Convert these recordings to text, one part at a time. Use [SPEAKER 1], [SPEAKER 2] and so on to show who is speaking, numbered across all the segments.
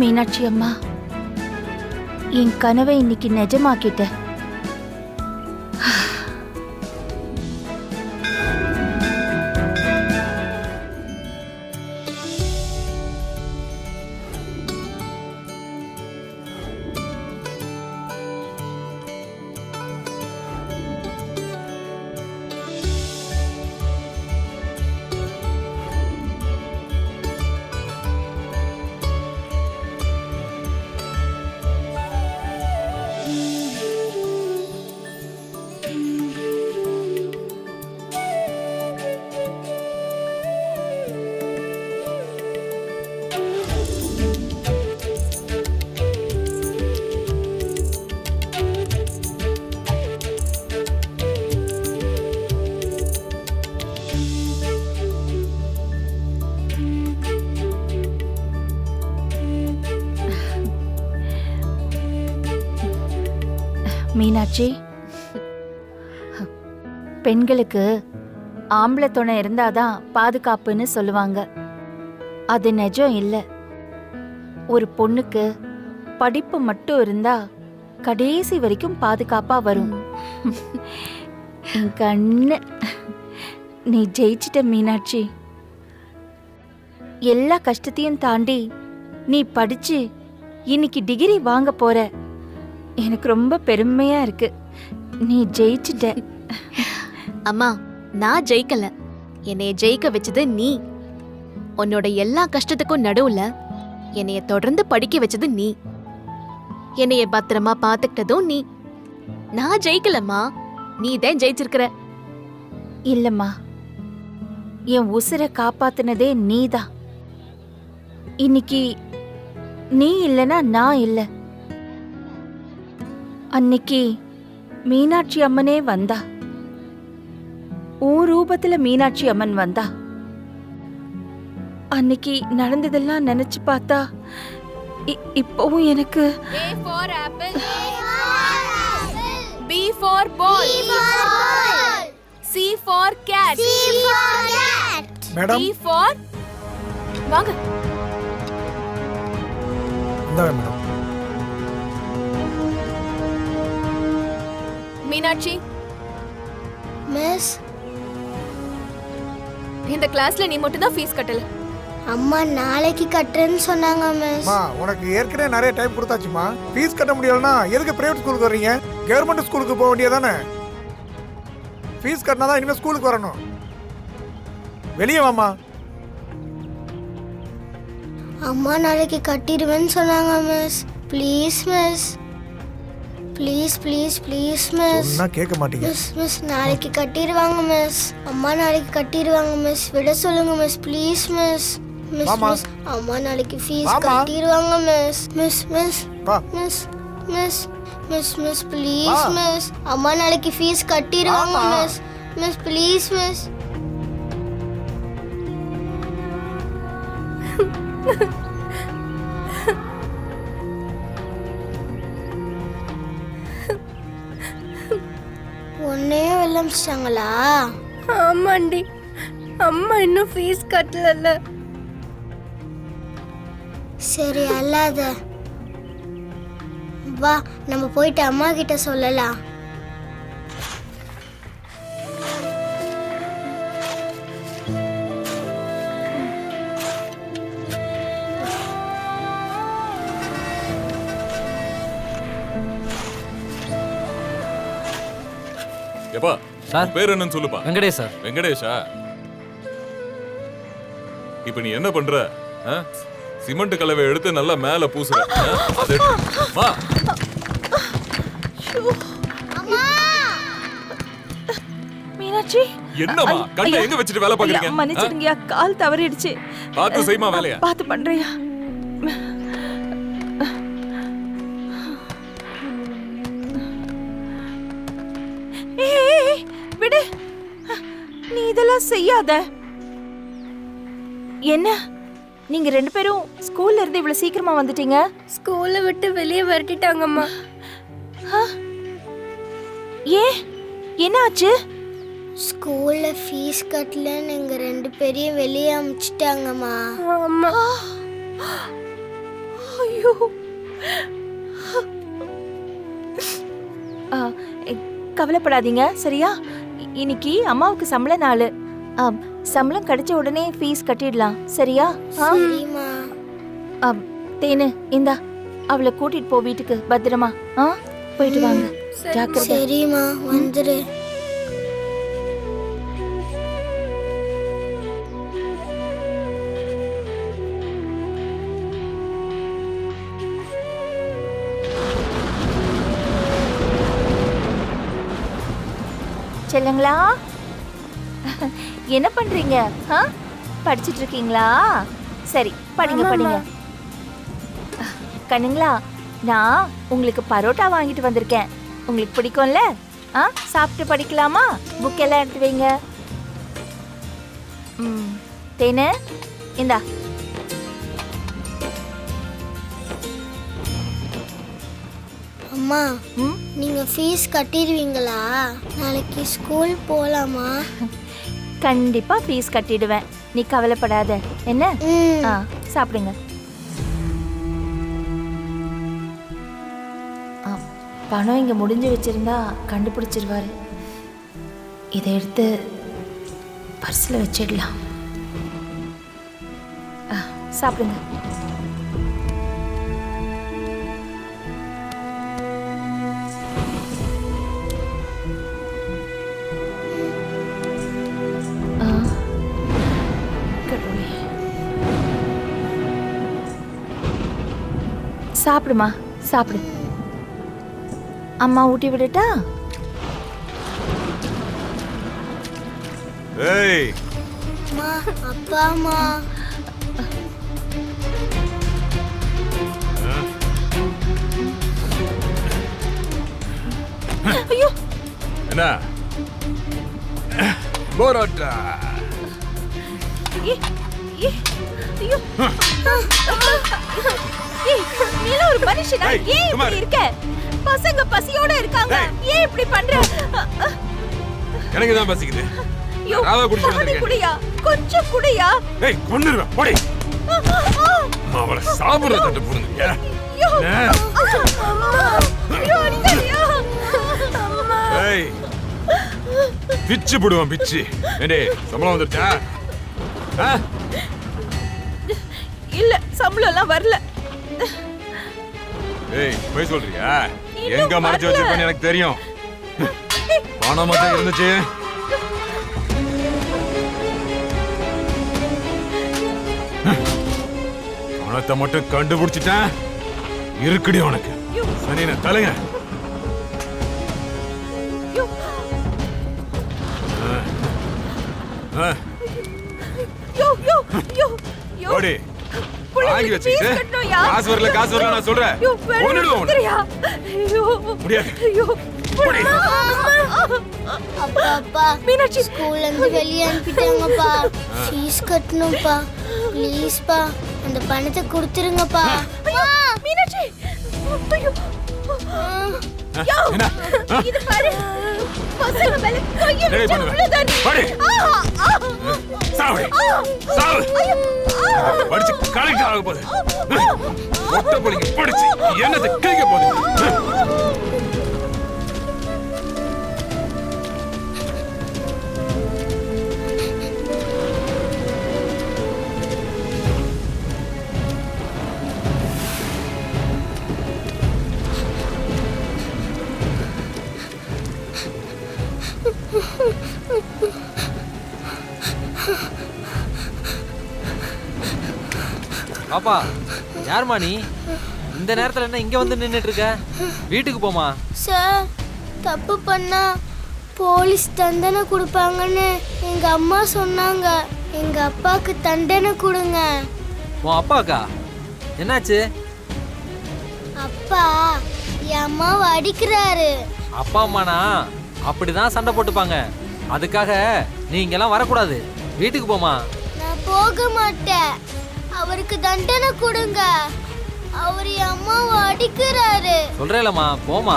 [SPEAKER 1] மீனாட்சி அம்மா, என் கனவை இன்னைக்கு நிஜமாக்கிட்ட. மீனாட்சி, பெண்களுக்கு ஆம்பளை துணை இருந்தாதான் பாதுகாப்புன்னு சொல்லுவாங்க. அது நிஜம் இல்ல. ஒரு பொண்ணுக்கு படிப்பு மட்டும் இருந்தா கடைசி வரைக்கும் பாதுகாப்பா வரும். என் கண்ணு, நீ ஜெயிச்சிட்ட மீனாட்சி. எல்லா கஷ்டத்தையும் தாண்டி நீ படிச்சு இன்னைக்கு டிகிரி வாங்க போற. எனக்கு ரொம்ப பெருமையா இருக்கு. நீ ஜெயிச்சிட்ட.
[SPEAKER 2] அம்மா, நான் ஜெயிக்கல, என்னைய ஜெயிக்க வச்சது நீ. உன்னோட எல்லா கஷ்டத்துக்கும் நடுவுல என்னைய தொடர்ந்து படிக்க வச்சது நீ. என்னைய பத்திரமா பாத்துக்கிட்டதும் நீ. நான் ஜெயிக்கலம்மா, நீ தான் ஜெயிச்சிருக்கிற.
[SPEAKER 1] இல்லம்மா, என் உசுரை காப்பாத்துனதே நீதான். இன்னைக்கு நீ இல்லனா நான் இல்ல. அன்னைக்கு மீனாட்சி அம்மனே வந்தா. உன் ரூபத்துல மீனாட்சி அம்மன் வந்தா. அன்னைக்கு நடந்ததெல்லாம் நினைச்சு பார்த்தா இப்பவும் எனக்கு
[SPEAKER 2] A for apple, B for ball, C for cat,
[SPEAKER 3] madam,
[SPEAKER 2] D for வாங்க.
[SPEAKER 3] இந்தாங்க மேடம்.
[SPEAKER 2] மீனாட்சி
[SPEAKER 4] மிஸ்,
[SPEAKER 2] இந்த கிளாஸ்ல நீ மட்டும் தான் ஃபீஸ் கட்டல.
[SPEAKER 4] அம்மா நாளைக்கு கட்டுறேன்னு சொன்னாங்க மிஸ்.
[SPEAKER 3] அம்மா, உனக்கு ஏற்கனவே நிறைய டைம் கொடுத்தாச்சுமா. ஃபீஸ் கட்ட முடியலன்னா எதுக்கு பிரைவேட் ஸ்கூலுக்கு வர்றீங்க? கவர்மெண்ட் ஸ்கூலுக்கு போக வேண்டியதானே? ஃபீஸ் கட்டினா தான் இனிமேல் ஸ்கூலுக்கு வரணும். வெளியே வாமா.
[SPEAKER 4] அம்மா நாளைக்கு கட்டிடுவேன்னு சொன்னாங்க miss. Please miss, please please please miss.
[SPEAKER 3] சொன்னா கேட்க மாட்டீங்க.
[SPEAKER 4] மிஸ் மிஸ் நாளைக்கு கட்டிடுவாங்க மிஸ். அம்மா நாளைக்கு கட்டிடுவாங்க மிஸ். விட சொல்லுங்க மிஸ், ப்ளீஸ் மிஸ். மிஸ்
[SPEAKER 3] வாமா.
[SPEAKER 4] மிஸ், அம்மா நாளைக்கு ஃபீஸ்
[SPEAKER 3] வாமா.
[SPEAKER 4] கட்டிடுவாங்க மிஸ். மிஸ் மிஸ்
[SPEAKER 3] வா.
[SPEAKER 4] Miss miss miss miss please
[SPEAKER 3] வா.
[SPEAKER 4] மிஸ். அம்மா நாளைக்கு ஃபீஸ் கட்டிடுவாங்க
[SPEAKER 3] வாமா.
[SPEAKER 4] மிஸ். Miss please miss. உன்னையும் வெள்ளமிச்சிட்டாங்களா?
[SPEAKER 5] ஆமாண்டி, அம்மா இன்னும் ஃபீஸ் கட்டல.
[SPEAKER 4] சரி அல்லாத, வா நம்ம போயிட்டு அம்மா கிட்ட சொல்லலாம்.
[SPEAKER 6] எப்பா
[SPEAKER 7] சார்,
[SPEAKER 6] பேர் என்னன்னு சொல்லுப்பா.
[SPEAKER 7] வெங்கடேஷ் சார்.
[SPEAKER 6] வெங்கடேஷா? இப்ப நீ என்ன பண்ற? சிமெண்ட் கலவை எடுத்து நல்லா மேல பூசுற. அது வா.
[SPEAKER 1] மீனாட்சி,
[SPEAKER 6] என்னம்மா கண்ணை எங்க வச்சிட்டு வேலை பாக்குறீங்க?
[SPEAKER 1] மன்னிச்சிடுங்கயா, கால் தவறிடுச்சு.
[SPEAKER 6] பார்த்து செய்யுமா வேலையா?
[SPEAKER 1] பார்த்து பண்றியா? விடு, நீ இதெல்லாம் செய்யாத. என்ன நீங்க ரெண்டு பேரும் ஸ்கூல்ல இருந்து இவ்வளவு சீக்கிரமா வந்துட்டீங்க?
[SPEAKER 5] ஸ்கூல்ல விட்டு வெளியே வரட்டிட்டாங்கம்மா.
[SPEAKER 1] ஏன், என்ன ஆச்சு?
[SPEAKER 4] ஸ்கூல்ல ஃபீஸ் கட்டலன்னு எங்க ரெண்டு பேரையும் வெளியே அனுப்பிச்சிட்டாங்கம்மா.
[SPEAKER 5] அம்மா,
[SPEAKER 1] ஐயோ, ஐயோ. ஆ, கவலைப்படாதீங்க சரியா? இன்னைக்கு அம்மாவுக்கு சம்பள நாள். சம்பளம் கிடைச்ச உடனே ஃபீஸ் கட்டிடலாம் சரியா?
[SPEAKER 4] சரிம்மா.
[SPEAKER 1] தேனு இந்தா, அவளை கூட்டிட்டு போ வீட்டுக்கு பத்திரமா. போயிட்டு வாங்க. ஜாக்கிரதை.
[SPEAKER 4] சரிம்மா, வந்துரு.
[SPEAKER 1] செல்லுங்களா, என்ன பண்றீங்க? படிச்சிட்டு இருக்கீங்களா? சரி, படிங்க படிங்க. கண்ணுங்களா, நான் உங்களுக்கு பரோட்டா வாங்கிட்டு வந்திருக்கேன். உங்களுக்கு பிடிக்கும்ல? சாப்பிட்டு படிக்கலாமா? புக் எல்லாம் எடுத்து வைங்க. தேனு இந்தா.
[SPEAKER 4] அம்மா, நீங்க ஃபீஸ் கட்டிடுவீங்களா? நாளைக்கு ஸ்கூல் போலாமா?
[SPEAKER 1] கண்டிப்பா ஃபீஸ் கட்டிடுவேன், நீ கவலைப்படாத என்ன? சாப்பிடுங்க. பணம் இங்க முடிஞ்சு வச்சிருந்தா கண்டுபிடிச்சிருவாரு. இதை எடுத்து பர்ஸ்ல வச்சிடலாம். சாப்பிடுங்க. சாப்பிடுமா, சாப்பிடு. அம்மா ஊட்டி விடட்டா?
[SPEAKER 6] ஏய்
[SPEAKER 4] அம்மா, அப்பா அம்மா.
[SPEAKER 1] ஐயோ,
[SPEAKER 6] என்ன பரோட்டா?
[SPEAKER 1] ஐயோ, நீ ஒரு மனுஷனா? ஏன் இப்படி இருக்க? பசங்க பசியோட இருக்காங்க, ஏன் இப்படி பண்ற?
[SPEAKER 6] எனக்கு தான் பசிக்குது. ராவா குடிச்சு வந்திருக்கேன். குடியா,
[SPEAKER 1] கொஞ்சம் குடியா.
[SPEAKER 6] ஏய், கொன்னுருவேன் போடி. அவள சாப்பிடுற தட்டு போடுங்க. ஏய், பிச்சு போடுவான் பிச்சு. ஏண்டே, சம்பளம் வந்துருச்சா?
[SPEAKER 1] இல்ல, சம்பளம் எல்லாம் வரல.
[SPEAKER 6] ஏய், போய் சொல்றியா? எங்க மறைச்சு வச்சிருப்பேன்னு எனக்கு தெரியும். பணம் மட்டும் இருந்துச்சு. பணத்தை மட்டும் கண்டுபிடிச்சிட்டேன். இருக்குடி உனக்கு. சரி, நான் தலைங்க. ஓடி வாங்கி வச்சுக்கிட்டு காசு வரல காசு வரல நான் சொல்றேன். முடியாது.
[SPEAKER 4] அப்பா, அப்பா, மீனாட்சி ஸ்கூல்ல இருந்து வெளியே அனுப்பிட்டாங்கப்பா. ஃபீஸ் கட்டணும்ப்பா. ப்ளீஸ்ப்பா, அந்த பணத்தை கொடுத்துருங்கப்பா.
[SPEAKER 1] மீனாட்சி, இது பாரு, பசங்க மேல கையை வச்சு விழுதாடி.
[SPEAKER 6] சாவு சாவு. படிச்சு கலெக்டர் ஆக போகுது. ஒட்ட போலிங்க படிச்சு என்னத்தை கிழிக்க போகுது.
[SPEAKER 7] பாப்பா, யாருமா நீ? இந்த நேரத்துல என்ன இங்க வந்து நின்னுட்டு இருக்க? வீட்டுக்கு போமா.
[SPEAKER 4] சார், தப்பு பண்ணா போலீஸ் தண்டனை கொடுப்பாங்கன்னு எங்க அம்மா சொன்னாங்க. எங்க அப்பாவுக்கு தண்டனை கொடுங்க.
[SPEAKER 7] உன் அப்பாக்கா? என்னாச்சு?
[SPEAKER 4] அப்பா என் அம்மாவை அடிக்கிறாரு.
[SPEAKER 7] அப்பா அம்மானா அப்படிதான் சண்டை போட்டுப்பாங்க. அதுக்காக நீ இங்கெல்லாம் வரக்கூடாது. வீட்டுக்கு போமா.
[SPEAKER 4] நான் போக மாட்டேன். அவருக்கு தண்டனை கொடுங்க. அவர் என் அம்மாவை அடிக்கிறாரு.
[SPEAKER 7] சொல்றேலம்மா, போமா.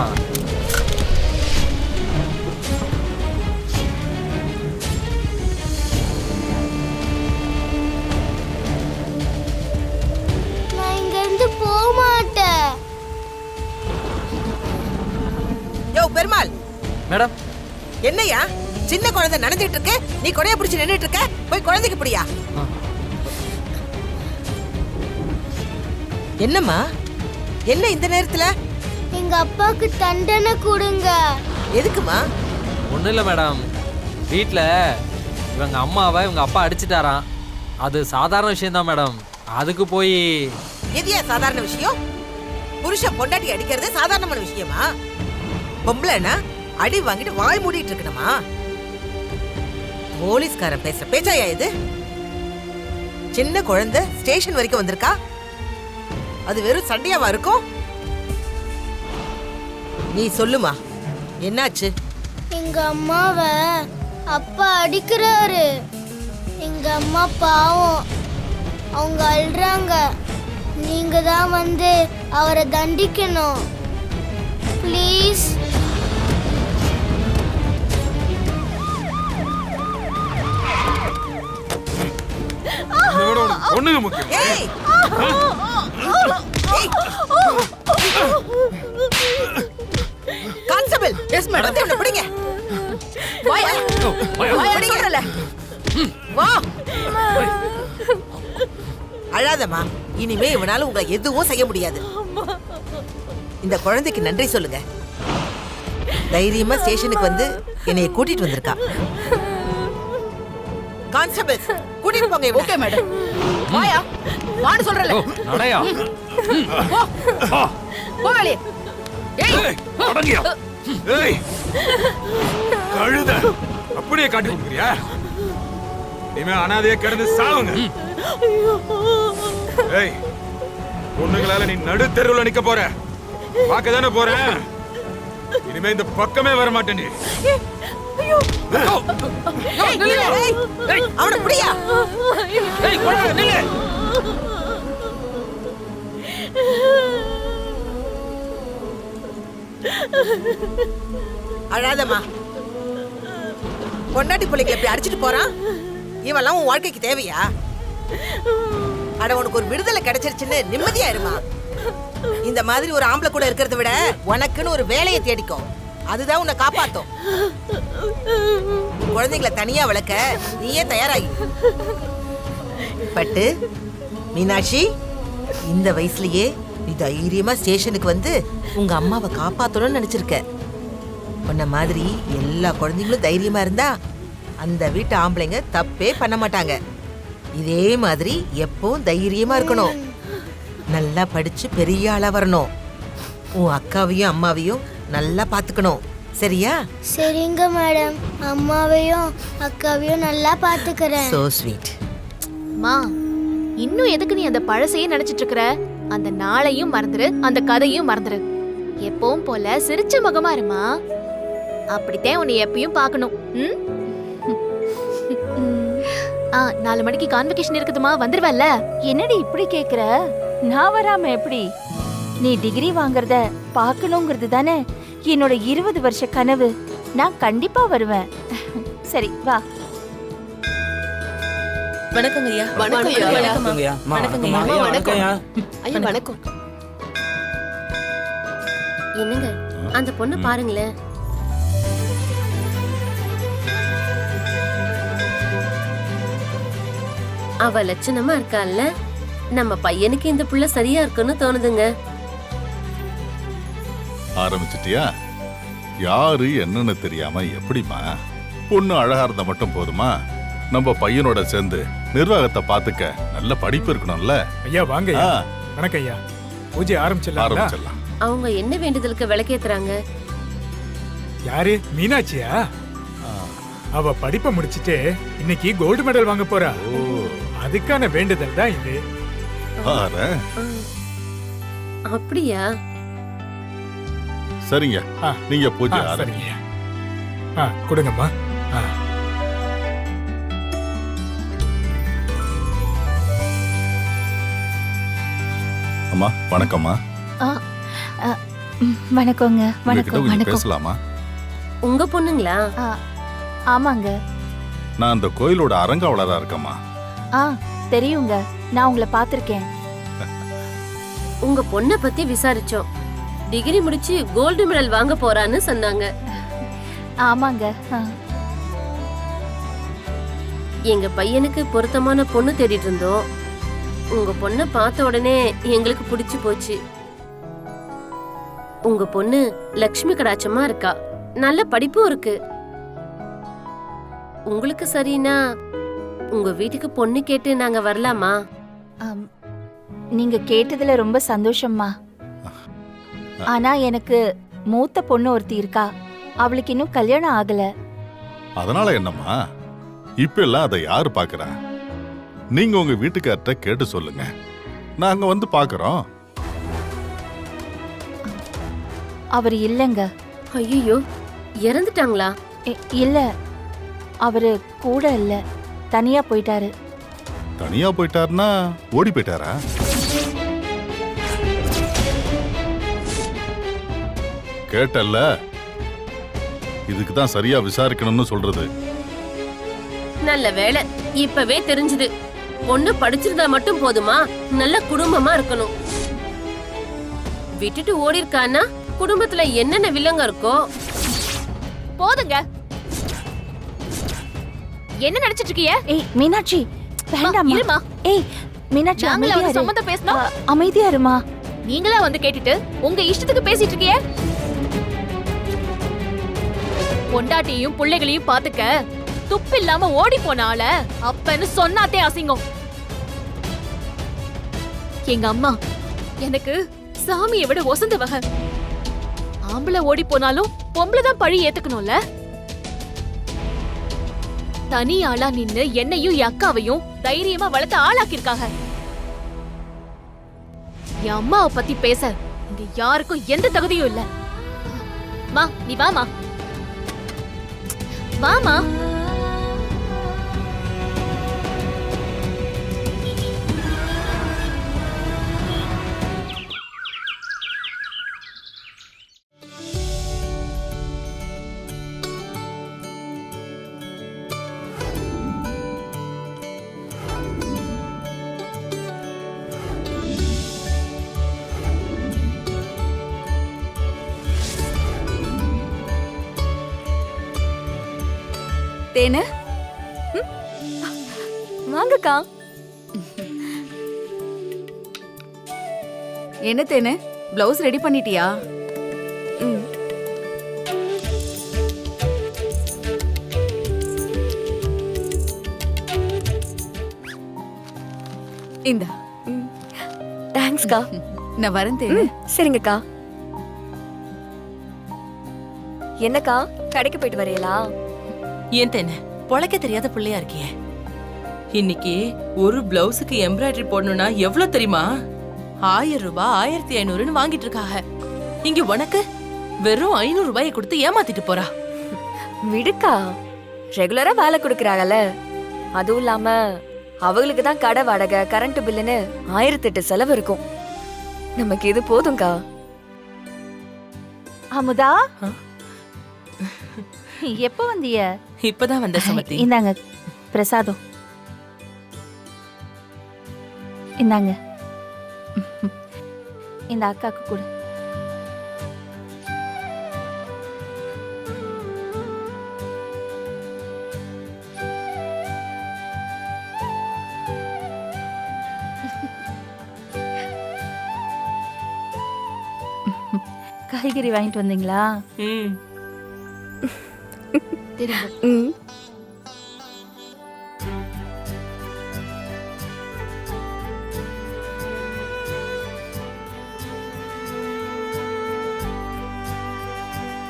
[SPEAKER 4] நான் இங்க இருந்து போக மாட்டேன்.
[SPEAKER 8] யோ பெருமாள்,
[SPEAKER 7] மேடம்
[SPEAKER 8] என்னையா சின்ன குழந்தை நனைஞ்சிட்டு இருக்கு, நீ கொடைய பிடிச்சு நின்னுட்டு இருக்க, போய் குழந்தைக்கு பிடியா. என்னம்மா, என்ன இந்த நேரத்துல?
[SPEAKER 4] எங்க அப்பாவுக்கு தண்டனை கொடுங்க.
[SPEAKER 8] எதுக்குமா?
[SPEAKER 7] ஒன்றும் இல்லை மேடம், வீட்டில் இவங்க அம்மாவை இவங்க அப்பா அடிச்சிட்டாராம். அது சாதாரண விஷயம்தான் மேடம். அதுக்கு போய்
[SPEAKER 8] எதியா சாதாரண விஷயம்? புருஷன் பொண்டாட்டி அடிக்கிறது சாதாரணமான விஷயமா? பொம்பளைனா அடி வாங்கிட்டு வாய் மூடிட்டு இருக்கணுமா? போலீஸ்காரன் பேசுற பேச்சாயா இது? சின்ன குழந்தை ஸ்டேஷன் வரைக்கும் வந்திருக்கா, அது வெறும் சண்டையாவா இருக்கும்? நீ சொல்லுமா, என்னாச்சு?
[SPEAKER 4] எங்க அம்மாவை அப்பா அடிக்கிறாரு. எங்க அம்மா பாவம், அவங்க அழுறாங்க. நீங்க தான் வந்து அவரை தண்டிக்கணும் ப்ளீஸ்.
[SPEAKER 6] ஒண்ணுங்க முக்கியம்.
[SPEAKER 8] ஏய்! ஏய்! கான்ஸ்டபிள், எஸ் மேடம், வந்து பிடிங்க. வாயா, பிடிங்கறல. வா. அழாதம்மா, இனிமே இவனால உங்களை எதுவும் செய்ய முடியாது. இந்த குழந்தைக்கு நன்றி சொல்லுங்க. தைரியமா ஸ்டேஷனுக்கு வந்து என்னைய கூட்டிட்டு வந்திருக்கா. கான்ஸ்டபிள், கூட்டிட்டு போங்க. Okay madam. வாயா, வான்னு சொல்றல.
[SPEAKER 7] நடையா
[SPEAKER 8] போ வெளியே.
[SPEAKER 6] ஏய், அடங்கியா. ஏய், கழுத அப்படியே காட்டி கொடுக்குறியா? இனிமே அனாதையே கிடந்து சாவுங்க. ஏய், பொண்ணுங்களால நீ நடு தெருவுல நிக்க போற. பார்க்க தானே போறேன். இனிமே இந்த பக்கமே வர மாட்டேன். நீ
[SPEAKER 8] அவனை பிடியா. அழாதம்மா, பொண்டாட்டி பிள்ளைங்க எப்படி அடிச்சிட்டு போறான்? இவெல்லாம் உன் வாழ்க்கைக்கு தேவையா? அட, உனக்கு ஒரு விடுதலை கிடைச்சிருச்சுன்னு நிம்மதியா இருமா. இந்த மாதிரி ஒரு ஆம்பளை கூட இருக்கிறத விட உனக்குன்னு ஒரு வேலையை தேடிக்கும். அதுதான் உன்னை காப்பாத்தும். குழந்தைங்களை தனியா வளர்க்க நீயே தயாராகி. பட்டு, மீனாட்சி, இந்த வயசுலயே நீ தைரியமா ஸ்டேஷனுக்கு வந்து உங்க அம்மாவை காப்பாத்தணும்னு நினைச்சிருக்க. உன்ன மாதிரி எல்லா குழந்தைங்களும் தைரியமா இருந்தா அந்த வீட்டு ஆம்பளைங்க தப்பே பண்ண மாட்டாங்க. இதே மாதிரி எப்பவும் தைரியமா இருக்கணும். நல்லா படிச்சு பெரிய ஆளா வரணும். உன் அக்காவையும் அம்மாவையும் நல்லா பாத்துக்கணும். சரியா?
[SPEAKER 4] சரிங்க மேடம், அம்மாவையும் அக்காவையும் நல்லா பாத்துக்கிறேன்.
[SPEAKER 8] So sweet.
[SPEAKER 2] மா, இன்னும் எதுக்கு நீ அந்த பழசையே நினைச்சிட்டு இருக்கற? அந்த நாளையும் மறந்துரு, அந்த கதையும் மறந்துரு. எப்பவும் போல சிரிச்ச முகமா இருமா. அப்படித்தான் உன்னை எப்பயும் பார்க்கணும். ம்? 4 மணிக்கு கான்வெகேஷன் இருக்குதுமா, வந்துருவல்ல?
[SPEAKER 1] என்னடி இப்படி கேக்குற? நான் வராம எப்படி? நீ டிகிரி வாங்குறத பார்க்கணுங்கிறது தானே என்னோட 20 வருஷ கனவு. நான் கண்டிப்பா வருவேன். சரி வா.
[SPEAKER 9] வணக்கங்க ஐயா. வணக்கங்க ஐயா. வணக்கங்க ஐயா. வணக்கம் ஐயா. வணக்கம். என்னங்க, அந்த பொண்ணு பாருங்களேன். அவ லட்சணமா இருக்கால்ல. நம்ம பையனுக்கு இந்த புள்ள சரியா இருக்குன்னு தோணுதுங்க.
[SPEAKER 10] ஆரம்பிச்சிட்டியா? யாரு என்னன்னு தெரியாம எப்படிமா? பொண்ணு அழகா இருந்தா மட்டும் போதுமா? நம்ம பையனோட சேர்ந்து நிர்வாகத்தை பாத்துக்க நல்ல படிப்பு இருக்கணும்ல.
[SPEAKER 3] ஐயா வாங்க.
[SPEAKER 10] ஆ,
[SPEAKER 3] வணக்கம் ஐயா. பூஜை
[SPEAKER 10] ஆரம்பிச்சிடலாம்.
[SPEAKER 9] அவங்க என்ன வேண்டுதலுக்கு விளக்கேத்துறாங்க?
[SPEAKER 3] யாரு? மீனாட்சியா? அவ படிப்பை முடிச்சிட்டு இன்னைக்கு கோல்டு மெடல் வாங்க போறா. அதுக்கான வேண்டுதல் தான் இது.
[SPEAKER 9] அப்படியா?
[SPEAKER 10] சரிங்க, நீங்க பூஜை
[SPEAKER 3] சரிங்க. கொடுங்கம்மா.
[SPEAKER 10] அம்மா வணக்கம்மா.
[SPEAKER 1] வணக்கங்க. வணக்கம். வணக்கம்.
[SPEAKER 10] பேசலாமா?
[SPEAKER 9] உங்க பொண்ணுங்களா?
[SPEAKER 1] ஆமாங்க.
[SPEAKER 10] நான் அந்த கோயிலோட அரங்காவலரா இருக்கேம்மா.
[SPEAKER 1] தெரியுங்க, நான் உங்களை பார்த்திருக்கேன்.
[SPEAKER 9] உங்க பொண்ணை பத்தி விசாரிச்சோம். டிகிரி முடிச்சு கோல்டு மெடல் வாங்க போறான்னு சொன்னாங்க.
[SPEAKER 1] ஆமாங்க.
[SPEAKER 9] எங்க பையனுக்கு பொருத்தமான பொண்ணு தேடிட்டு இருந்தோம். உங்க பொண்ணை பார்த்த உடனே எங்களுக்கு பிடிச்சு போச்சு. உங்க பொண்ணு லக்ஷ்மி கடாட்சமா இருக்கா, நல்ல படிப்பும் இருக்கு. உங்களுக்கு சரினா உங்க வீட்டுக்கு பொண்ணு கேட்டு நாங்க வரலாமா?
[SPEAKER 1] நீங்க கேட்டதுல ரொம்ப சந்தோஷம்மா. ஆனா எனக்கு மூத்த பொண்ணு ஒருத்தி இருக்கா, அவளுக்கு இன்னும் கல்யாணம் ஆகல.
[SPEAKER 10] அதனால என்னம்மா, இப்ப எல்லாம் அதை யாரு பாக்குறா? நீங்க உங்க வீட்டுக்கார்ட்ட கேட்டு சொல்லுங்க, நாங்க வந்து பாக்குறோம்.
[SPEAKER 1] அவர் இல்லங்க.
[SPEAKER 9] ஐயோ, இறந்துட்டாங்களா?
[SPEAKER 1] இல்ல, அவரு கூட இல்ல, தனியா போயிட்டாரு.
[SPEAKER 10] தனியா போயிட்டாருன்னா ஓடி போயிட்டாரா? கேட்டல்ல, இதுக்குதான் சரியா விசாரிக்கணும்னு சொல்றது.
[SPEAKER 9] நல்ல வேளை, இப்பவே தெரிஞ்சது. பொண்ணு படிச்சிருந்தா மட்டும் போதுமா? நல்ல குடும்பமா இருக்கணும். விட்டுட்டு ஓடி இருக்கானா குடும்பத்துல என்னென்ன வில்லங்க இருக்கோ.
[SPEAKER 2] போதுங்க. என்ன நினைச்சிட்டு இருக்கீங்க?
[SPEAKER 1] ஏய் மீனாட்சி, வேண்டாம்மா.
[SPEAKER 2] இருமா.
[SPEAKER 1] ஏய் மீனாட்சி,
[SPEAKER 2] நாங்களே
[SPEAKER 1] அமைதியா
[SPEAKER 2] வந்து
[SPEAKER 1] இரு.
[SPEAKER 2] சம்மந்தம் பேசணும்.
[SPEAKER 1] அமைதியா இருமா.
[SPEAKER 2] நீங்களா வந்து கேட்டுட்டு உங்க இஷ்டத்துக்கு பேசிட்டு இருக்கீங்க. பொண்டாட்டியையும் பிள்ளைகளையும் பாத்துக்க துப்பு இல்லாம ஓடி போனால அப்பன்னு சொன்னாத்தே அசிங்கம். எங்க அம்மா எனக்கு சாமியை விட ஒசந்த வகை. ஆம்பளை ஓடி போனாலும் பொம்பளை தான் பழி ஏத்துக்கணும்ல. தனி ஆளா நின்னு என்னையும் என் அக்காவையும் தைரியமா வளர்த்து ஆளாக்கிருக்காங்க. என் அம்மாவை பத்தி பேச இங்க யாருக்கும் எந்த தகுதியும் இல்ல. மா, நீ வாமா. வாமா.
[SPEAKER 5] தேனு, வாங்கக்கா. என்ன தேனு, பிளவுஸ் ரெடி பண்ணிட்டியா? இந்தா. தேங்க்ஸ்க்கா. நான் வரேன் தேனு. சரிங்கக்கா. என்னக்கா, கடைக்கு போயிட்டு வரீங்களா?
[SPEAKER 11] ஏன் தேனே, பொழைக்க தெரியாத பிள்ளையா இருக்கியே. இன்னைக்கு ஒரு பிளவுஸுக்கு எம்ப்ராய்டரி போடணும்னா எவ்வளவு தெரியுமா? 1000 ரூபாய் 1500 வாங்கிட்டு இருக்காங்க. இங்க உனக்கு வெறும் 500 ரூபாயை கொடுத்து ஏமாத்திட்டு போறா.
[SPEAKER 5] விடுக்கா, ரெகுலரா வேலை கொடுக்கறாங்கல்ல. அதுவும் இல்லாம அவங்களுக்கு தான் கடை வாடகை, கரண்ட் பில்லுன்னு 1008 செலவு இருக்கும். நமக்கு இது போதும்க்கா.
[SPEAKER 1] அமுதா, எப்ப வந்திய?
[SPEAKER 11] இப்பதான் வந்த சுமதி.
[SPEAKER 1] இந்தாங்க பிரசாதம். இந்தாங்க. இந்த அக்காக்கு கொடு. காய்கறி வாங்கிட்டு வந்தீங்களா?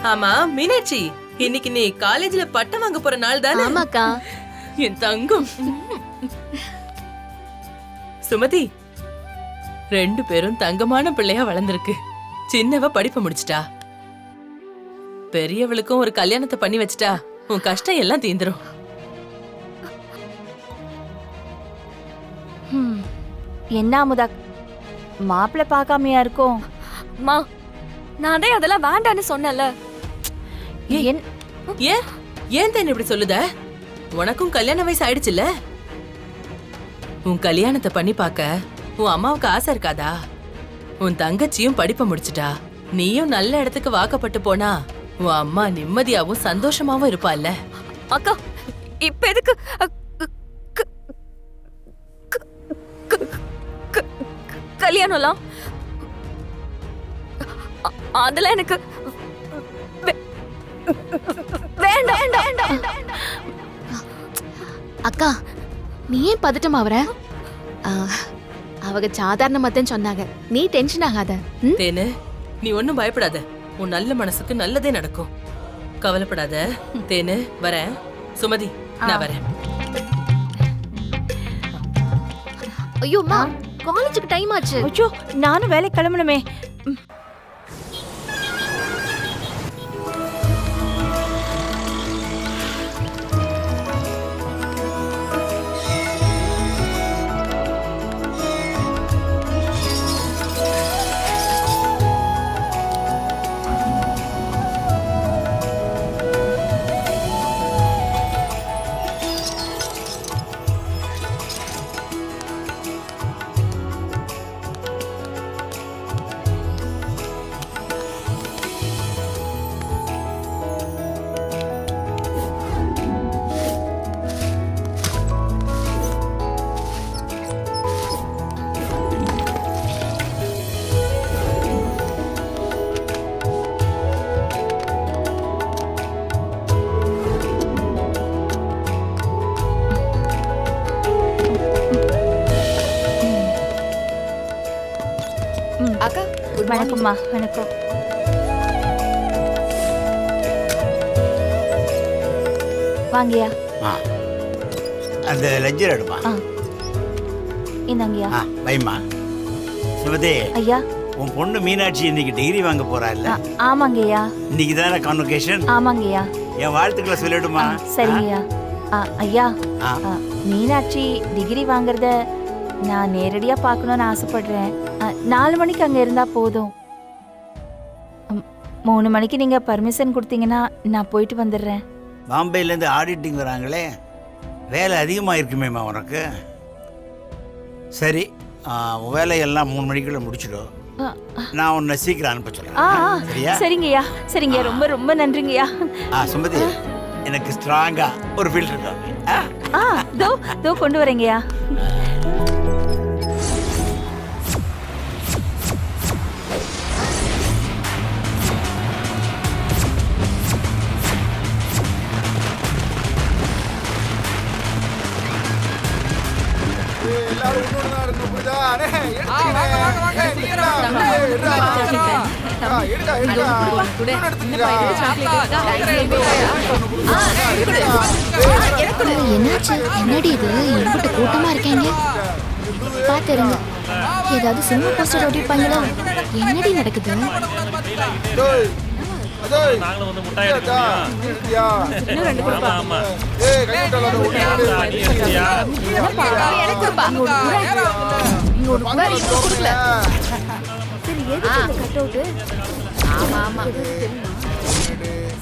[SPEAKER 11] ஆமா மீனாட்சி, இன்னைக்கு நீ காலேஜ்ல பட்டம் வாங்க போற நாள் தானே?
[SPEAKER 2] ஆமாக்கா.
[SPEAKER 11] என் தங்கம். சுமதி, 2 பேரும் தங்கமான பிள்ளையா வளர்ந்திருக்கு. சின்னவ படிப்பு முடிச்சிட்டா, பெரியவளுக்கும் ஒரு கல்யாணத்தை பண்ணி வச்சிட்டா உன் கஷ்டம் எல்லாம் தீந்துரும்.
[SPEAKER 1] என்ன அமுதா, மாப்பிள்ளை பார்க்காமையா இருக்கும்?
[SPEAKER 5] மா, நான் தான் அதெல்லாம் வேண்டான்னு சொன்னல.
[SPEAKER 11] ஏன் ஏன் தான் இப்படி சொல்லுத? உனக்கும் கல்யாண வயசு ஆயிடுச்சுல்ல. உன் கல்யாணத்தை பண்ணி பார்க்க உன் அம்மாவுக்கு ஆசை இருக்காதா? உன் தங்கச்சியும் படிப்பை முடிச்சிட்டா, நீயும் நல்ல இடத்துக்கு வாக்கப்பட்டு போனா உன் அம்மா நிம்மதியாவும் சந்தோஷமாவும் இருப்பால்ல.
[SPEAKER 5] அக்கா இப்ப எதுக்கு கல்யாணம்லாம்? அதெல்லாம் எனக்கு வேண்டாம்.
[SPEAKER 2] அக்கா நீ ஏன் பதட்டம் ஆவற? அவங்க சாதாரணமாத்தான் சொன்னாங்க, நீ டென்ஷன் ஆகாத.
[SPEAKER 11] தேனு, நீ ஒன்னும் பயப்படாத. உன் நல்ல மனசுக்கு நல்லதே நடக்கும். கவலைப்படாத. தேனு வரேன். சுமதி நான் வரேன்.
[SPEAKER 2] ஐயோ அம்மா, காலேஜுக்கு டைம் ஆச்சு.
[SPEAKER 1] ஐயோ நானும் வேலை கிளம்பணுமே.
[SPEAKER 5] அக்கா
[SPEAKER 1] வணக்கம்மா. வணக்கம். வாங்கய்யா.
[SPEAKER 12] அந்த லெஜர் எடுப்பா.
[SPEAKER 1] இந்தாங்கய்யா.
[SPEAKER 12] வைமா. சுமதி
[SPEAKER 1] ஐயா,
[SPEAKER 12] உன் பொண்ணு மீனாட்சி இன்னைக்கு டிகிரி வாங்க போறா இல்ல?
[SPEAKER 1] ஆமாங்கய்யா.
[SPEAKER 12] இன்னைக்கு தானே கான்வொகேஷன்?
[SPEAKER 1] ஆமாங்கய்யா.
[SPEAKER 12] என் வாழ்த்துக்களை சொல்லிடுமா?
[SPEAKER 1] சரிங்கய்யா. ஐயா, மீனாட்சி டிகிரி வாங்குறத நான் நேரடியா பார்க்கணும்னு ஆசைப்படுறேன். 4 மணிக்கு அங்க இருந்தா போதும். 3 மணிக்கு நீங்க பர்மிஷன் கொடுத்தீங்கன்னா நான் போயிட்டு வந்துடுறேன்.
[SPEAKER 12] பாம்பேலேருந்து ஆடிட்டிங் வராங்களே, வேலை அதிகமாக இருக்குமேம்மா உனக்கு. சரி, வேலையெல்லாம் 3 மணிக்குள்ள முடிச்சிடும். நான் உன்னை சீக்கிரம் அனுப்ப சொல்றேன். சரியா?
[SPEAKER 1] சரிங்கய்யா. சரிங்கய்யா, ரொம்ப ரொம்ப நன்றிங்கய்யா.
[SPEAKER 12] சுமதி, எனக்கு ஸ்ட்ராங்கா ஒரு ஃபில்டர் இருக்கு.
[SPEAKER 1] தோ கொண்டு வரேங்கய்யா.
[SPEAKER 2] என்னாச்சு? என்னடி இது இம்புட்டு கூட்டமா இருக்கீங்க? பாத்துருங்க, ஏதாவது சினிமா போஸ்டர் ஓட்டிருப்பாங்களா? என்னடி நடக்குது?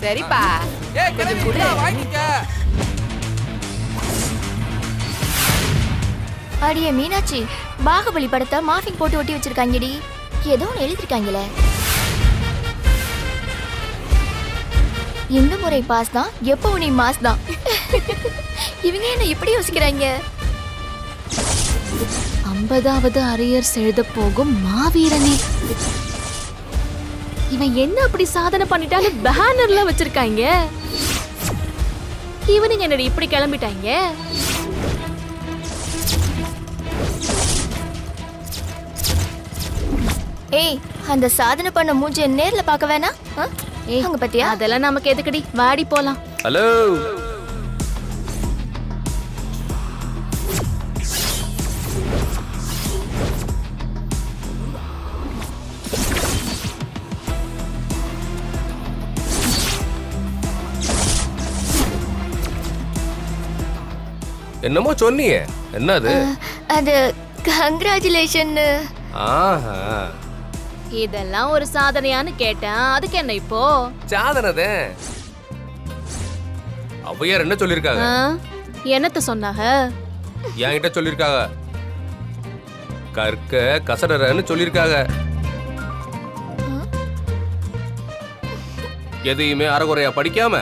[SPEAKER 11] சரிப்பா.
[SPEAKER 13] அடியே மீனாட்சி, பாகுபலி படத்தை மார்க்கிங் போட்டு ஒட்டி வச்சிருக்காங்கடி. ஏதோ ஒன்று எழுதிருக்காங்களே. இந்த முறை பாஸ் தான், எப்போ நீ மாஸ் தான். இவங்க என்ன இப்படி யோசிக்கிறாங்க?
[SPEAKER 2] 50வது அரியர்ஸ் எழுத போகும் மாவீரனே. இவன் என்ன அப்படி சாதனை பண்ணிட்டான்னு பேனர்ல வச்சிருக்காங்க. இவனுங்க என்னடி இப்படி கிளம்பிட்டாங்க?
[SPEAKER 13] ஏய், அந்த சாதனை பண்ண மூஞ்சிய நேர்ல பார்க்க வேணாம்?
[SPEAKER 2] ஏய்,
[SPEAKER 13] அங்க பாத்தியா?
[SPEAKER 2] அதெல்லாம் நமக்கு எதுக்குடி, வாடி போலாம்.
[SPEAKER 14] ஹலோ, என்னமோ சொன்னியே, என்னது?
[SPEAKER 13] அது கங்க்ராச்சுலேஷன்.
[SPEAKER 14] ஆஹா,
[SPEAKER 2] இதெல்லாம் ஒரு சாதனையான்னு கேட்டேன். அதுக்கு என்ன இப்போ?
[SPEAKER 14] சாதனை. அவையார் என்ன சொல்லிருக்காங்க?
[SPEAKER 2] என்னத்த சொன்னாங்க?
[SPEAKER 14] என்கிட்ட சொல்லிருக்காங்க, கற்க கசடறன்னு சொல்லிருக்காங்க. எதையுமே அறகுறையா படிக்காம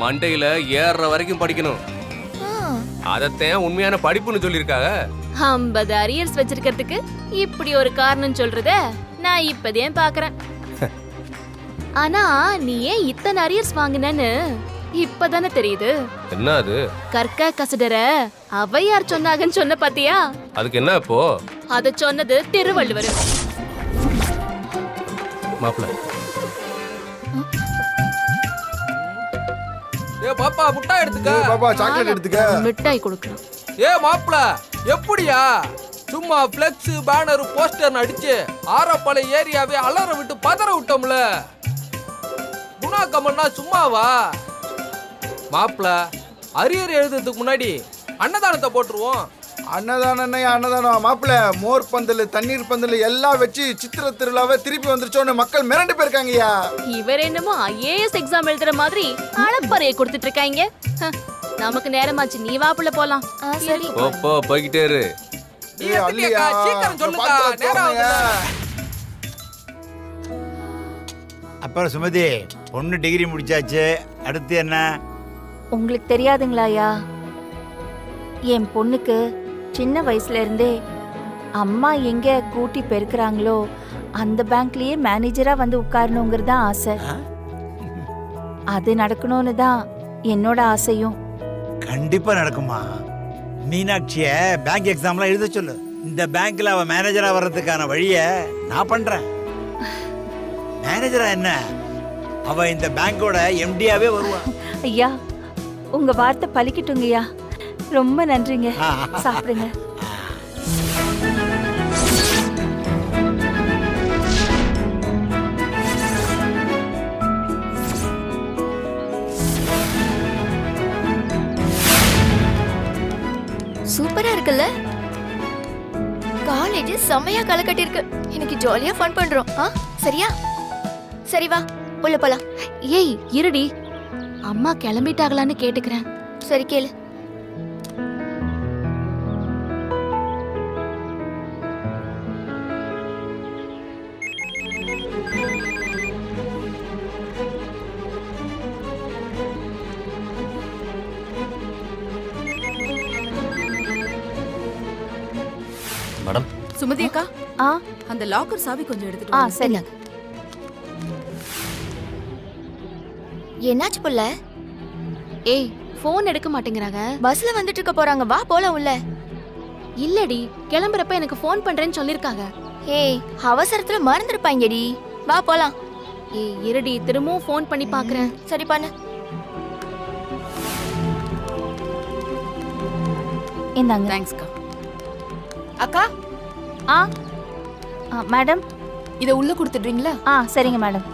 [SPEAKER 14] மண்டையில ஏறுற வரைக்கும் படிக்கணும். அதத்தான் உண்மையான படிப்புன்னு சொல்லியிருக்காங்க.
[SPEAKER 2] 50 அரியர்ஸ் வச்சிருக்கிறதுக்கு இப்படி ஒரு காரணம் சொல்றத நான் இப்பதே பாக்குறேன். ஆனா நீ ஏன் இத்தனை அரியர்ஸ் வாங்கினன்னு இப்பதானே தெரியுது.
[SPEAKER 14] என்ன அது?
[SPEAKER 2] கற்க கசடர ஔவையார் சொன்னாங்கன்னு சொன்ன பாத்தியா?
[SPEAKER 14] அதுக்கு என்ன இப்போ?
[SPEAKER 2] அத சொன்னது திருவள்ளுவர்.
[SPEAKER 14] மாப்ள
[SPEAKER 15] ஏ பாப்பா முட்டாய் எடுத்துக்க.
[SPEAKER 16] பாப்பா சாக்லேட் எடுத்துக்க.
[SPEAKER 2] மிட்டாய் கொடுக்கணும்.
[SPEAKER 15] ஏ மாப்ள எப்படியா சும்மா ஃப்ளெக்ஸ் பேனர் போஸ்டர் அடிச்சு ஆரப்பாளையம் ஏரியாவே அலற விட்டு பதற விட்டோம்ல. குணா கமன்னா சும்மாவா? மாப்ள அரியர் எழுதுறதுக்கு முன்னாடி அன்னதானத்தை போட்டுருவோம்.
[SPEAKER 16] அன்னதானம் அன்னதானம் மாப்பிள்ள. மோர் பந்தல் தண்ணீர் பந்தல் எல்லாம் வச்சு சித்திர திருவிழாவை திருப்பி வந்துருச்சோன்னு மக்கள் மிரண்டு போயிருக்காங்கய்யா.
[SPEAKER 2] இவர் என்னமோ ஐஏஎஸ் எக்ஸாம் எழுதுற மாதிரி அளப்பறையை கொடுத்துட்டு இருக்காங்க. நமக்கு நேரமாச்சு, நீ வாப்புல போலாம். சரி
[SPEAKER 14] போ போய்கிட்டே இரு.
[SPEAKER 15] சீக்கிரம் சொல்லுங்க, நேரம் ஆகுது.
[SPEAKER 12] அப்புறம் சுமதி பொண்ணு டிகிரி முடிச்சாச்சு, அடுத்து என்ன?
[SPEAKER 1] உங்களுக்கு தெரியாதுங்களாயா, என் பொண்ணுக்கு சின்ன வயசுல இருந்தே அம்மா எங்க கூட்டி பெருக்குறாங்களோ அந்த பேங்க்லயே மேனேஜரா வந்து உட்காரணுங்கிறது தான் ஆசை. அது நடக்கணும்னு தான் என்னோட ஆசையும்.
[SPEAKER 12] கண்டிப்பா நடக்குமா? மீனாட்சிய பேங்க் எக்ஸாம்லாம் எழுத சொல்லு. இந்த பேங்க்ல அவ மேனேஜரா வர்றதுக்கான வழிய நான் பண்றேன். மேனேஜரா என்ன, அவ இந்த பேங்கோட எம்டியாவே வருவா.
[SPEAKER 1] ஐயா, உங்க வார்த்தை பலிக்கட்டுங்கய்யா. ரொம்ப நன்றிங்க. சாப்பிடுங்க.
[SPEAKER 13] சூப்பரா இருக்குல்ல? காலேஜ் செமையா களை கட்டி இருக்கு. எனக்கு ஜாலியா ஃபன் பண்றோம். சரியா? சரி வா உள்ள போலாம்.
[SPEAKER 2] ஏய் இருடி, அம்மா கிளம்பிட்டாங்களான்னு கேட்டுக்கிறேன்.
[SPEAKER 13] சரி கேளு.
[SPEAKER 17] மேடம்.
[SPEAKER 9] சுமதி அக்கா, அந்த லாக்கர் சாவி கொஞ்சம் எடுத்துட்டு வாங்க.
[SPEAKER 1] சரி.
[SPEAKER 13] என்னாச்சு புள்ள?
[SPEAKER 2] ஏய் போன் எடுக்க மாட்டேங்கறாங்க.
[SPEAKER 13] பஸ்ல வந்துட்டு இருக்க போறாங்க, வா போலாம் உள்ள.
[SPEAKER 2] இல்லடி, கிளம்புறப்ப எனக்கு போன் பண்றேன்னு சொல்லிருக்காங்க.
[SPEAKER 13] ஏய் அவசரத்துல மறந்துருப்பாங்கடி, வா போலாம்.
[SPEAKER 2] ஏய் இருடி, திரும்பவும் போன் பண்ணி பாக்குறேன்.
[SPEAKER 13] சரி பண்ணு.
[SPEAKER 1] இந்தாங்க.
[SPEAKER 9] தேங்க்ஸ் அக்கா. அக்கா
[SPEAKER 1] மேடம்,
[SPEAKER 9] இத உள்ள கொடுத்துடுறீங்களா?
[SPEAKER 1] சரிங்க மேடம்.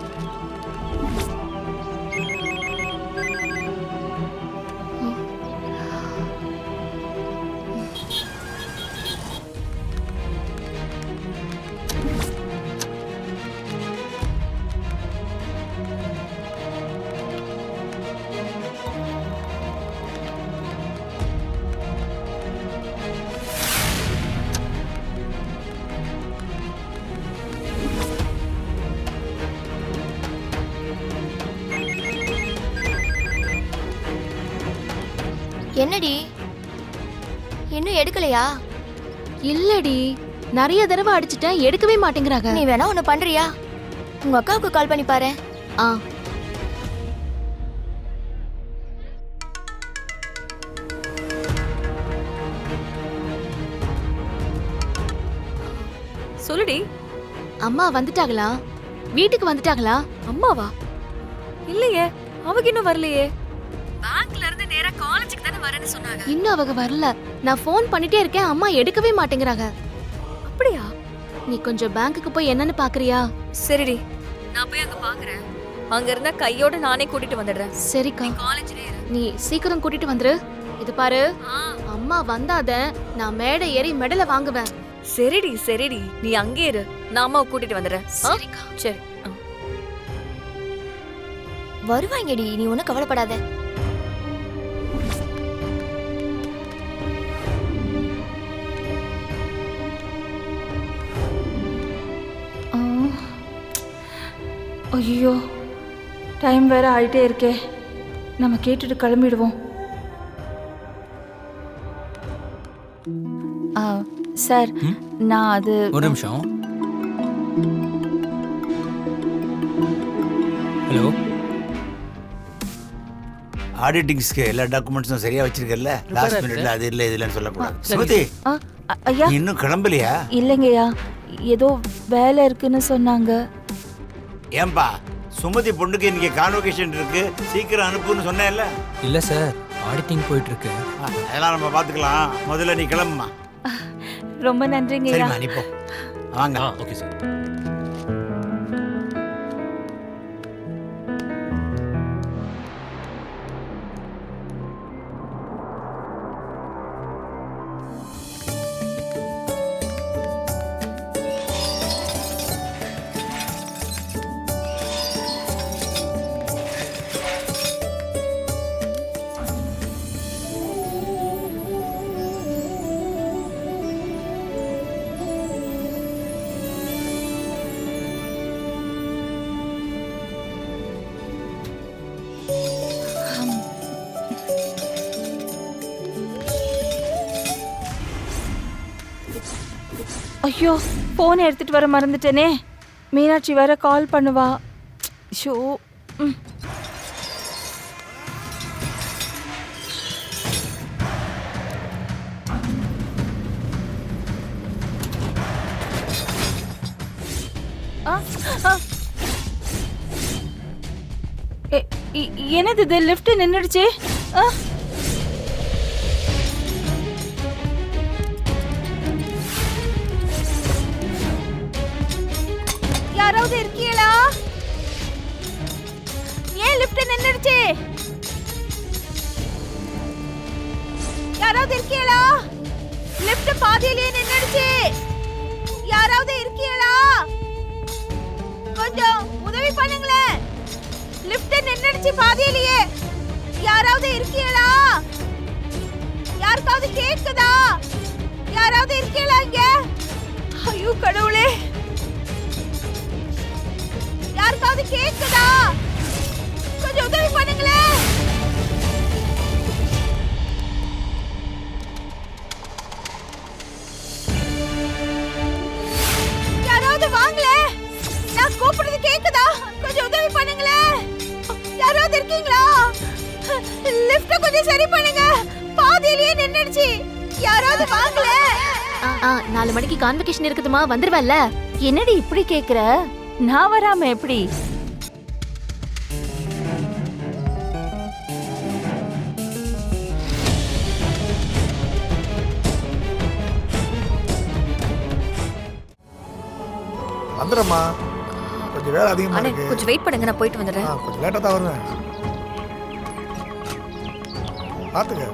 [SPEAKER 13] என்னடி இன்னும் எடுக்கலையா?
[SPEAKER 2] இல்லடி, நிறைய தடவை அடிச்சிட்டேன், எடுக்கவே மாட்டேங்கறாங்க.
[SPEAKER 13] நீ வேணா ஒண்ணு பண்றியா? உங்க அக்காவுக்கு கால் பண்ணி பாரு.
[SPEAKER 5] சொல்லுடி.
[SPEAKER 2] அம்மா வந்துட்டாங்களா? வீட்டுக்கு வந்துட்டாங்களா?
[SPEAKER 5] அம்மாவா? இல்லையே, அவங்க இன்னும் வரலையே. பேங்க்ல இருந்து நேரா காலேஜுக்கு தான வரேன்னு சொன்னாங்க.
[SPEAKER 2] இன்னும் அவங்க வரல. நான் ஃபோன் பண்ணிட்டே இருக்கேன், அம்மா எடுக்கவே மாட்டேங்கறாங்க.
[SPEAKER 5] அப்படியா?
[SPEAKER 2] நீ கொஞ்சம் பேங்க்குக்கு போய் என்னன்னு பாக்குறியா?
[SPEAKER 5] சரிடி, நான் போய் அங்க பாக்குறேன். அங்க இருந்தா கையோட நானே கூட்டிட்டு வந்துடுறேன்.
[SPEAKER 2] சரிக்கா,
[SPEAKER 5] காலேஜ்லயே இரு.
[SPEAKER 2] நீ சீக்கிரம் கூட்டிட்டு வந்துரு. இது பாரு, அம்மா வந்தாத நான் மேடை ஏறி மெடலை வாங்குவேன்.
[SPEAKER 5] சரிடி சரிடி, நீ அங்கே இரு, நான் அம்மாவை கூட்டிட்டு வந்துடுறேன்.
[SPEAKER 2] சரிக்கா.
[SPEAKER 5] சரி.
[SPEAKER 13] வருவாங்கடி, நீ ஒன்னும் கவலைப்படாத.
[SPEAKER 1] ஐயோ, டைம் வேற ஆயிட்டே இருக்கே. நம்ம கேட்டுட்டு கிளம்பிடுவோம். சார், நான் அது
[SPEAKER 18] ஒரு நிமிஷம். ஹலோ,
[SPEAKER 12] ஆடிட்டிங்ஸ்க்கு எல்லா டாக்குமெண்ட்ஸும் சரியா வச்சிருக்கல? லாஸ்ட் மினிட்ல அது இல்ல இதுலன்னு சொல்லக்கூடாது. சுமதி,
[SPEAKER 1] ஐயா
[SPEAKER 12] இன்னும் கிளம்பலையா?
[SPEAKER 1] இல்லைங்கய்யா, ஏதோ வேலை இருக்குன்னு சொன்னாங்க.
[SPEAKER 12] ஏன்பா, சுமதி பொண்ணுக்கு இன்னைக்கு கான்வொகேஷன் இருக்கு, சீக்கிரம் அனுப்புன்னு சொன்னேன்ல?
[SPEAKER 18] இல்ல சார், ஆடிட்டிங் போயிட்டு இருக்கு.
[SPEAKER 12] அதெல்லாம் நம்ம பாத்துக்கலாம். முதல்ல நீ கிளம்புமா.
[SPEAKER 1] ரொம்ப நன்றிங்கய்யா.
[SPEAKER 12] சரிம்மா, நீ போ. வாங்க.
[SPEAKER 18] Okay sir.
[SPEAKER 1] ஐயோ, போன் எடுத்துட்டு வர மறந்துட்டேனே. மீனாட்சி வேற கால் பண்ணுவா. ஷோ. என்னது இது? லிஃப்ட் நின்னுடுச்சு. யாராவது இருக்கீங்களா? ஏன் லிஃப்ட் நின்னுடுச்சு? யாராவது இருக்கீங்களா? லிஃப்ட் பாதியிலேயே நின்னுடுச்சு. யாராவது இருக்கீங்களா? கொஞ்சம் உதவி பண்ணுங்களேன். லிஃப்ட் நின்னுடுச்சு பாதியிலேயே. யாராவது இருக்கீங்களா? யாருக்காவது கேக்குதா? யாராவது இருக்கீங்களா இங்க? ஐயோ கடவுளே, யாருக்காவது கேக்குதா? கொஞ்சம் உதவி பண்ணுங்களேன். யாராவது வாங்களே. நான் கூப்பிடுறது கேக்குதா? கொஞ்சம் உதவி பண்ணுங்களேன். யாராவது இருக்கீங்களா? லிஃப்ட் கொஞ்சம் சரி பண்ணுங்க, பாதியிலேயே நின்னுடுச்சு. யாராவது வாங்களே.
[SPEAKER 2] 4 மணிக்கு கான்வொகேஷன் இருக்குதுமா, வந்துருவல்ல?
[SPEAKER 1] என்னடி இப்படி கேக்குற? நான் வராம எப்படி?
[SPEAKER 3] வந்துடுறேம்மா. கொஞ்சம் வேலை அதிகமா
[SPEAKER 5] அண்ணே,
[SPEAKER 3] இருக்கு.
[SPEAKER 5] கொஞ்சம் வெயிட் பண்ணுங்க, நான் போயிட்டு வந்துடுறேன்.
[SPEAKER 3] கொஞ்சம் லேட்டாக தான் வருவேன். பார்த்துக்க.